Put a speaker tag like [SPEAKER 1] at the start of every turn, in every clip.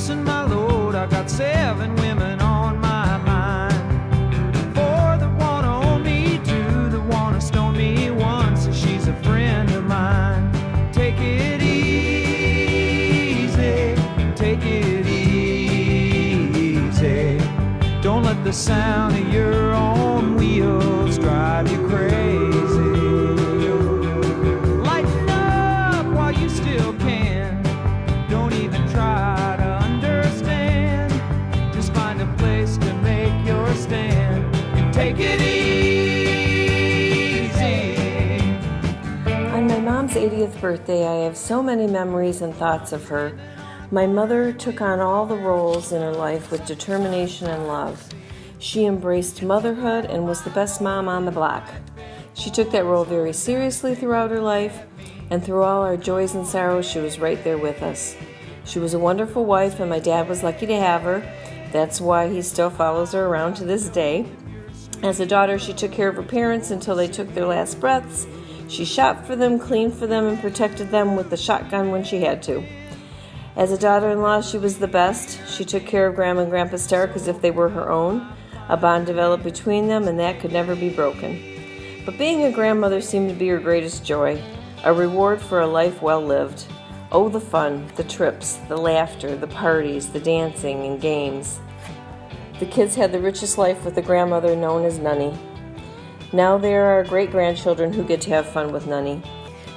[SPEAKER 1] loosen my load. I got 7 women on my mind. 4 that wanna own me, 2 that wanna stone me, 1 says she's a friend of mine. Take it easy, take it easy. Don't let the sound of your own wheels drive you crazy. Lighten up while you still can. Don't even try to understand. Just find a place to make your stand and take it easy.
[SPEAKER 2] On my mom's 80th birthday, I have so many memories and thoughts of her. My mother took on all the roles in her life with determination and love. She embraced motherhood and was the best mom on the block. She took that role very seriously throughout her life, and through all our joys and sorrows, she was right there with us. She was a wonderful wife, and my dad was lucky to have her. That's why he still follows her around to this day. As a daughter, she took care of her parents until they took their last breaths. She shopped for them, cleaned for them, and protected them with the shotgun when she had to. As a daughter-in-law, she was the best. She took care of Grandma and Grandpa Stark as if they were her own. A bond developed between them, and that could never be broken. But being a grandmother seemed to be her greatest joy, a reward for a life well lived. Oh, the fun, the trips, the laughter, the parties, the dancing and games. The kids had the richest life with a grandmother known as Nunnie. Now there are great-grandchildren who get to have fun with Nunnie.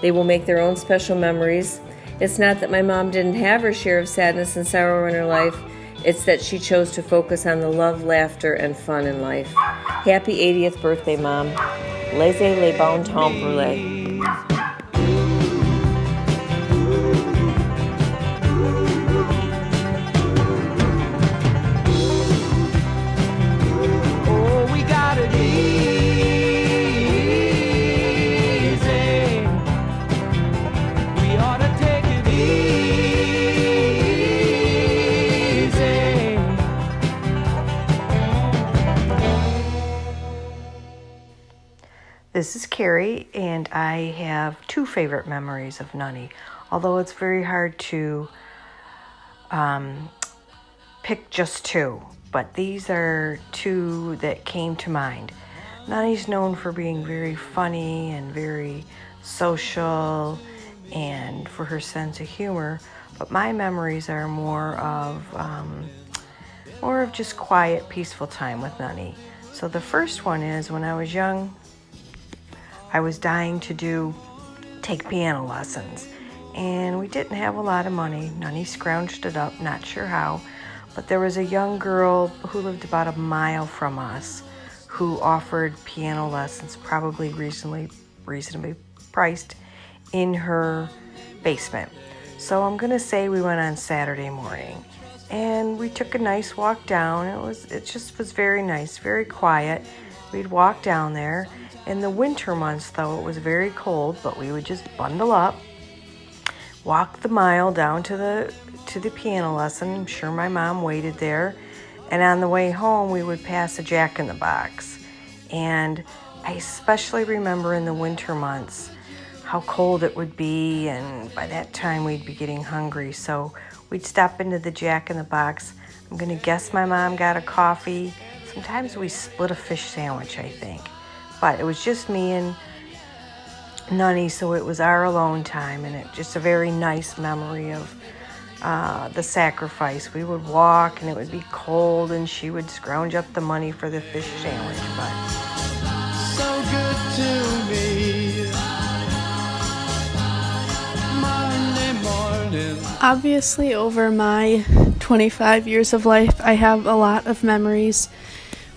[SPEAKER 2] They will make their own special memories. It's not that my mom didn't have her share of sadness and sorrow in her life. It's that she chose to focus on the love, laughter, and fun in life. Happy 80th birthday, Mom. Laissez les bons temps brûler.
[SPEAKER 3] This is Carrie, and I have 2 favorite memories of Nunnie, although it's very hard to pick just 2, but these are 2 that came to mind. Nunnie's known for being very funny and very social and for her sense of humor, but my memories are more of just quiet, peaceful time with Nunnie. So the first one is when I was young, I was dying to take piano lessons, and we didn't have a lot of money. Nunnie scrounged it up, not sure how, but there was a young girl who lived about a mile from us who offered piano lessons, probably reasonably priced, in her basement. So I'm gonna say we went on Saturday morning, and we took a nice walk down. It just was very nice, very quiet. We'd walk down there. In the winter months, though, it was very cold, but we would just bundle up, walk the mile down to the piano lesson. I'm sure my mom waited there. And on the way home, we would pass a Jack in the Box. And I especially remember in the winter months how cold it would be, and by that time we'd be getting hungry. So we'd stop into the Jack in the Box. I'm going to guess my mom got a coffee. Sometimes we split a fish sandwich, I think. But it was just me and Nunnie, so it was our alone time, and it just a very nice memory of the sacrifice. We would walk, and it would be cold, and she would scrounge up the money for the fish sandwich. But
[SPEAKER 1] so good to me. Monday morning.
[SPEAKER 4] Obviously, over my 25 years of life, I have a lot of memories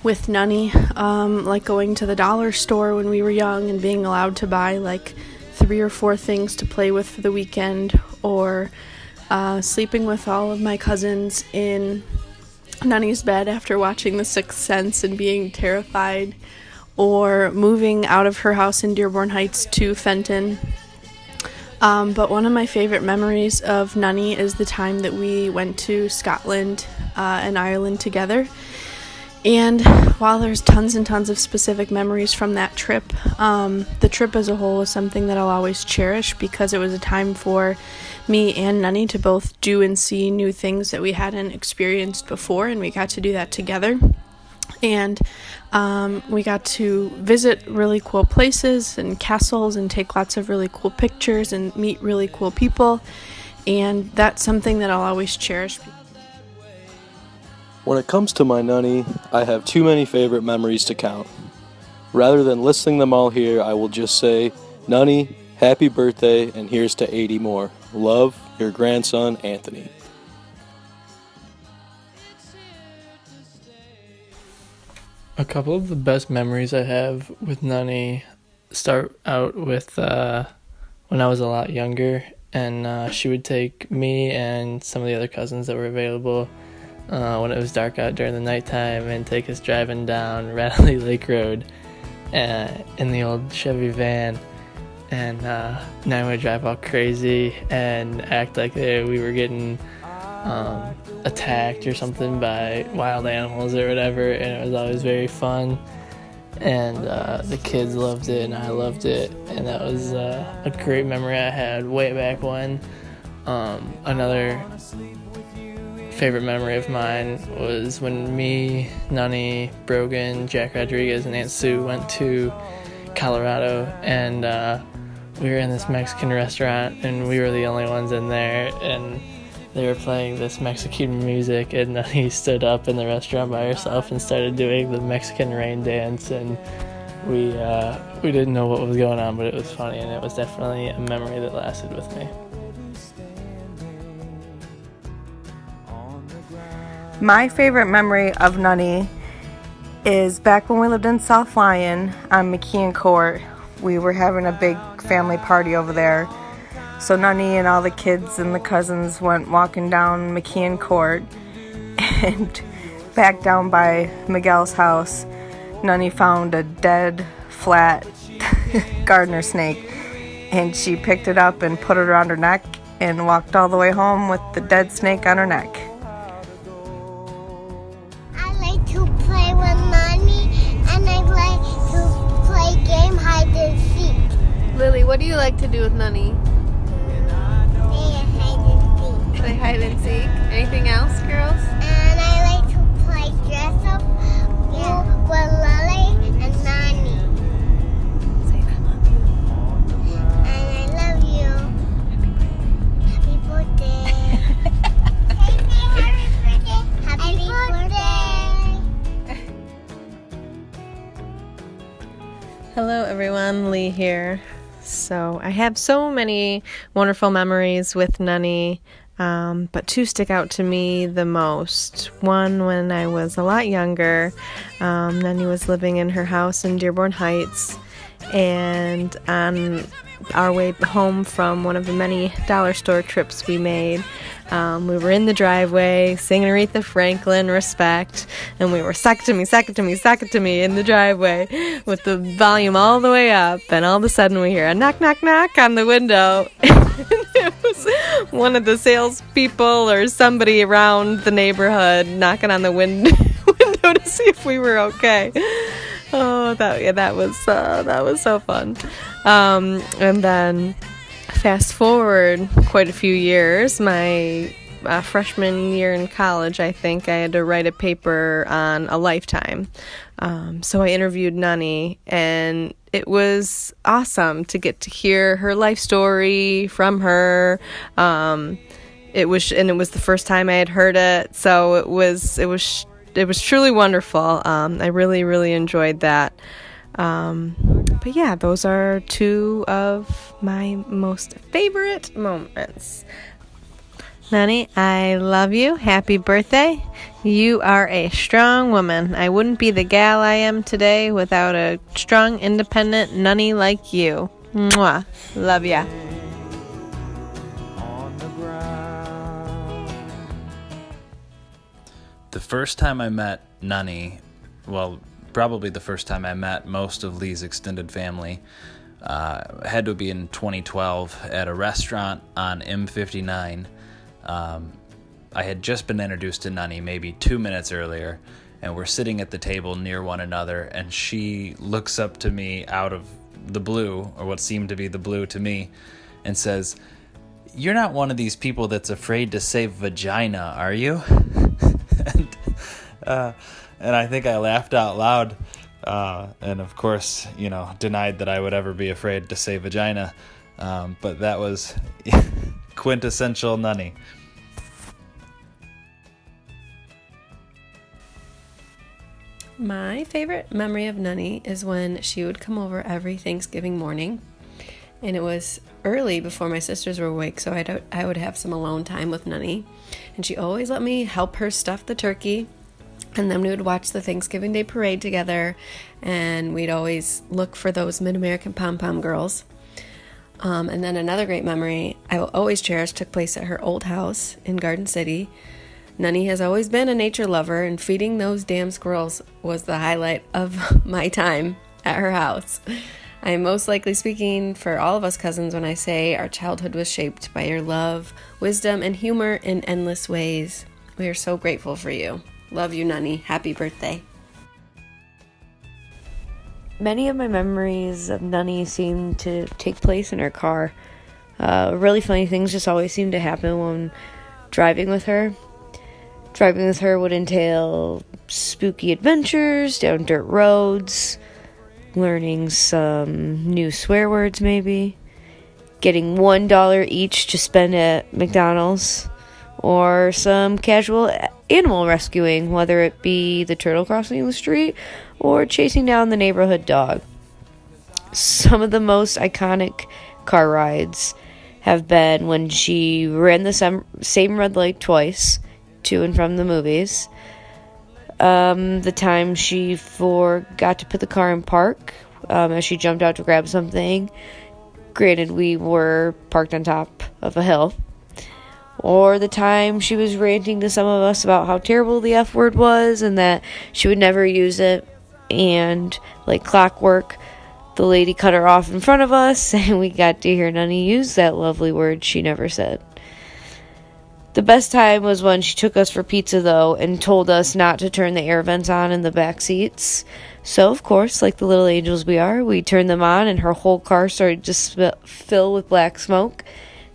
[SPEAKER 4] with Nunnie, like going to the dollar store when we were young and being allowed to buy like 3 or 4 things to play with for the weekend, or sleeping with all of my cousins in Nunnie's bed after watching The Sixth Sense and being terrified, or moving out of her house in Dearborn Heights to Fenton. But one of my favorite memories of Nunnie is the time that we went to Scotland and Ireland together. And while there's tons and tons of specific memories from that trip, the trip as a whole is something that I'll always cherish because it was a time for me and Nunnie to both do and see new things that we hadn't experienced before, and we got to do that together. And we got to visit really cool places and castles and take lots of really cool pictures and meet really cool people, and that's something that I'll always cherish.
[SPEAKER 5] When it comes to my Nunnie, I have too many favorite memories to count. Rather than listing them all here, I will just say, Nunnie, happy birthday, and here's to 80 more. Love, your grandson, Anthony.
[SPEAKER 6] A couple of the best memories I have with Nunnie start out with when I was a lot younger, and she would take me and some of the other cousins that were available when it was dark out during the nighttime and take us driving down Radley Lake Road in the old Chevy van. And now we drive all crazy and act like we were getting attacked or something by wild animals or whatever, and it was always very fun. And the kids loved it and I loved it, and that was a great memory I had way back when. Another favorite memory of mine was when me, Nunnie, Brogan, Jack Rodriguez, and Aunt Sue went to Colorado, and we were in this Mexican restaurant, and we were the only ones in there, and they were playing this Mexican music, and Nunnie stood up in the restaurant by herself and started doing the Mexican rain dance, and we didn't know what was going on, but it was funny, and it was definitely a memory that lasted with me.
[SPEAKER 3] My favorite memory of Nunnie is back when we lived in South Lyon on McKeon Court. We were having a big family party over there. So Nunnie and all the kids and the cousins went walking down McKeon Court, and back down by Miguel's house, Nunnie found a dead, flat gardener snake, and she picked it up and put it around her neck and walked all the way home with the dead snake on her neck.
[SPEAKER 7] I like to play with Nunnie, and I like to play game hide and seek.
[SPEAKER 8] Lily, what do you like to do with Nunnie? Play hide and seek. Anything else, girls?
[SPEAKER 7] And I like to play dress up with Lily and Nunnie.
[SPEAKER 8] Say I love you.
[SPEAKER 7] And I love you. Happy birthday. Happy birthday.
[SPEAKER 2] Hello everyone, Lee here. So I have so many wonderful memories with Nunnie, but two stick out to me the most. One, when I was a lot younger, Nunnie was living in her house in Dearborn Heights, and on our way home from one of the many dollar store trips we made, we were in the driveway singing Aretha Franklin, Respect, and we were suck it to me, suck it to me, suck it to me in the driveway with the volume all the way up, and all of a sudden we hear a knock, knock, knock on the window. It was one of the salespeople or somebody around the neighborhood knocking on the window to see if we were okay. Oh, that was so fun. And then fast forward quite a few years, my freshman year in college, I think I had to write a paper on a lifetime. So I interviewed Nunnie, and it was awesome to get to hear her life story from her. It was the first time I had heard it, so it was truly wonderful. I really, really enjoyed that. But yeah, those are two of my most favorite moments. Nunnie, I love you. Happy birthday. You are a strong woman. I wouldn't be the gal I am today without a strong, independent Nunnie like you. Mwah. Love ya.
[SPEAKER 9] The first time I met Nunnie, well, probably the first time I met most of Lee's extended family, had to be in 2012 at a restaurant on M59. I had just been introduced to Nunnie maybe 2 minutes earlier, and we're sitting at the table near one another, and she looks up to me out of the blue, or what seemed to be the blue to me, and says, "You're not one of these people that's afraid to say vagina, are you?" And I think I laughed out loud, and of course, denied that I would ever be afraid to say vagina. But that was quintessential Nunnie.
[SPEAKER 8] My favorite memory of Nunnie is when she would come over every Thanksgiving morning, and it was early before my sisters were awake, so I would have some alone time with Nunnie, and she always let me help her stuff the turkey, and then we would watch the Thanksgiving Day parade together, and we'd always look for those Mid-American pom-pom girls. And then another great memory I will always cherish took place at her old house in Garden City. Nunnie has always been a nature lover, and feeding those damn squirrels was the highlight of my time at her house. I am most likely speaking for all of us cousins when I say our childhood was shaped by your love, wisdom, and humor in endless ways. We are so grateful for you. Love you, Nunnie. Happy birthday.
[SPEAKER 2] Many of my memories of Nunnie seem to take place in her car. Really funny things just always seem to happen when driving with her. Driving with her would entail spooky adventures down dirt roads, learning some new swear words maybe, getting $1 each to spend at McDonald's, or some casual animal rescuing, whether it be the turtle crossing the street or chasing down the neighborhood dog. Some of the most iconic car rides have been when she ran the same red light twice, to and from the movies. The time she forgot to put the car in park as she jumped out to grab something. Granted, we were parked on top of a hill. Or the time she was ranting to some of us about how terrible the F word was and that she would never use it. And like clockwork, the lady cut her off in front of us, and we got to hear Nunnie use that lovely word she never said. The best time was when she took us for pizza, though, and told us not to turn the air vents on in the back seats. So, of course, like the little angels we are, we turned them on, and her whole car started to fill with black smoke.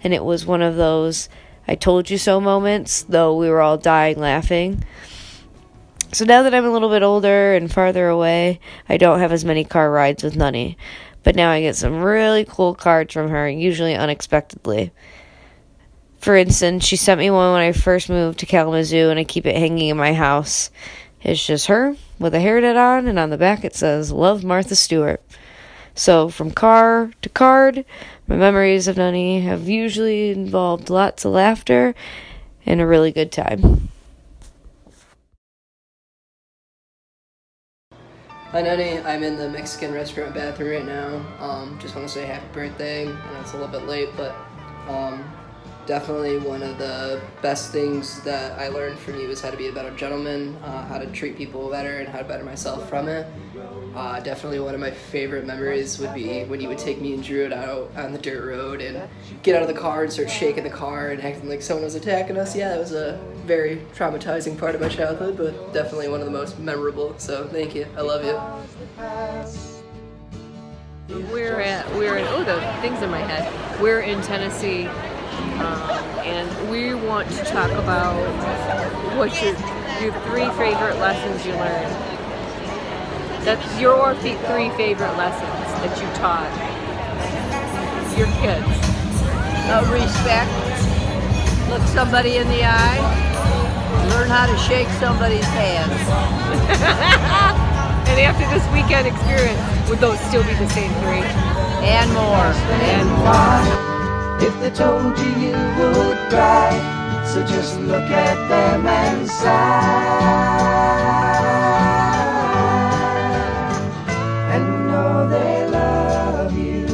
[SPEAKER 2] And it was one of those I told you so moments, though we were all dying laughing. So now that I'm a little bit older and farther away, I don't have as many car rides with Nunnie. But now I get some really cool cards from her, usually unexpectedly. For instance, she sent me one when I first moved to Kalamazoo, and I keep it hanging in my house. It's just her with a hairnet on, and on the back it says, "Love, Martha Stewart." So from car to card, my memories of Nunnie have usually involved lots of laughter and a really good time.
[SPEAKER 10] Hi Nunnie, I'm in the Mexican restaurant bathroom right now. Just want to say happy birthday. I know it's a little bit late, but definitely one of the best things that I learned from you is how to be a better gentleman, how to treat people better, and how to better myself from it. Definitely one of my favorite memories would be when you would take me and Drew out on the dirt road and get out of the car and start shaking the car and acting like someone was attacking us. Yeah, that was a very traumatizing part of my childhood, but definitely one of the most memorable. So thank you. I love you.
[SPEAKER 11] We're in the things in my head. We're in Tennessee, and we want to talk about what your 3 favorite lessons you learned. That's your 3 favorite lessons that you taught your kids.
[SPEAKER 12] Respect. Look somebody in the eye. Learn how to shake somebody's hand.
[SPEAKER 11] And after this weekend experience, would those still be the same 3?
[SPEAKER 12] And more. And more.
[SPEAKER 1] If they told you you would cry, so just look at them and sigh, and know they love you.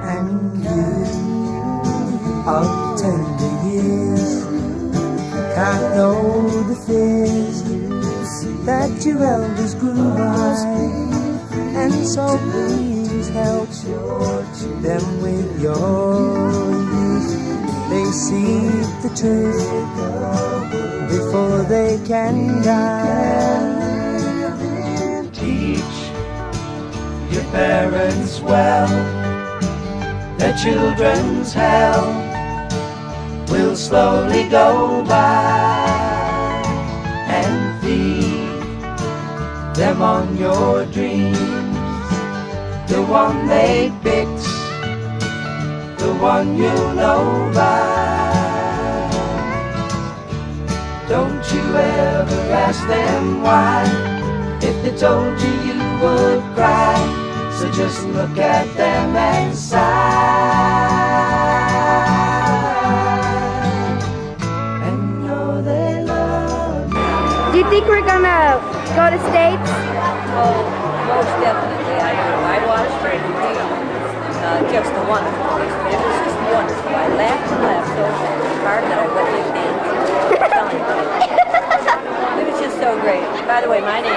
[SPEAKER 1] And you, of tender years, can't know the fears that your elders grew by, and so please Please help them with your youth. They seek the truth before they can die. Teach your parents well. Their children's hell will slowly go by, and feed them on your dreams. The one they picked, the one you'll know by. Don't you ever ask them why. If they told you, you would cry. So just look at them and sigh, and know they love you.
[SPEAKER 13] Do you think we're gonna go to States?
[SPEAKER 14] Oh, most definitely. I watched it. Just a wonderful experience. It was just wonderful. I laughed and laughed so hard that I wet my pants. I'm telling you. It was just so great. By the way, my name